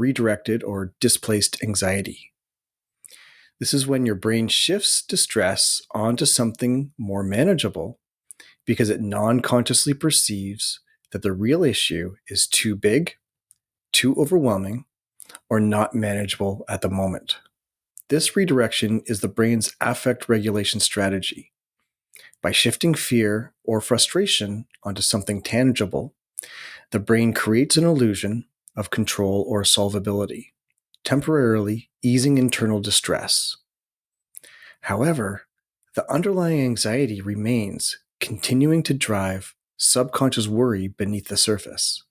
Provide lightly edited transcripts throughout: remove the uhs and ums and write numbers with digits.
redirected or displaced anxiety. This is when your brain shifts distress onto something more manageable because it non-consciously perceives that the real issue is too big, too overwhelming, or not manageable at the moment. This redirection is the brain's affect regulation strategy. By shifting fear or frustration onto something tangible, the brain creates an illusion of control or solvability, temporarily easing internal distress. However, the underlying anxiety remains, continuing to drive subconscious worry beneath the surface.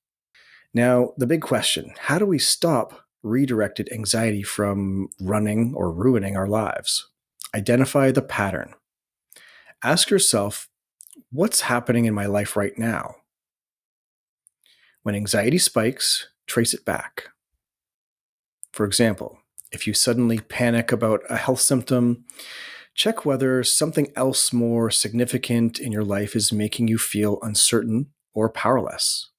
Now, the big question: how do we stop redirected anxiety from running or ruining our lives? Identify the pattern. Ask yourself, what's happening in my life right now? When anxiety spikes, trace it back. For example, if you suddenly panic about a health symptom, check whether something else more significant in your life is making you feel uncertain or powerless.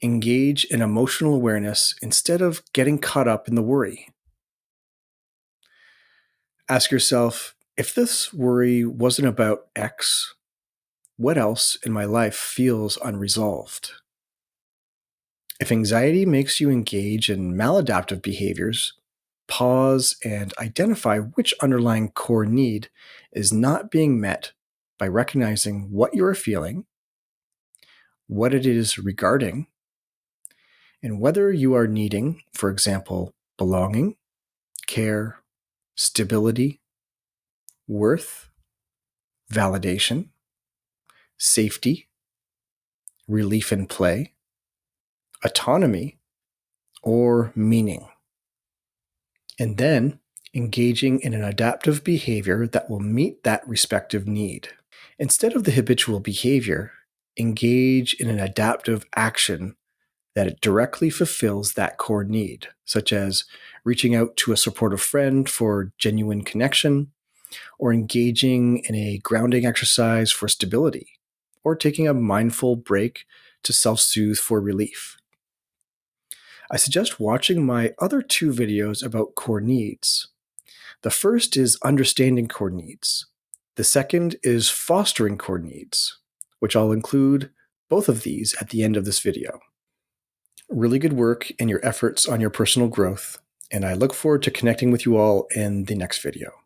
Engage in emotional awareness instead of getting caught up in the worry. Ask yourself, if this worry wasn't about X, what else in my life feels unresolved? If anxiety makes you engage in maladaptive behaviors, pause and identify which underlying core need is not being met by recognizing what you are feeling, what it is regarding, and whether you are needing, for example, belonging, care, stability, worth, validation, safety, relief and play, autonomy, or meaning. And then engaging in an adaptive behavior that will meet that respective need. Instead of the habitual behavior, engage in an adaptive action that it directly fulfills that core need, such as reaching out to a supportive friend for genuine connection, or engaging in a grounding exercise for stability, or taking a mindful break to self-soothe for relief. I suggest watching my other two videos about core needs. The first is understanding core needs. The second is fostering core needs, which I'll include both of these at the end of this video. Really good work in your efforts on your personal growth, and I look forward to connecting with you all in the next video.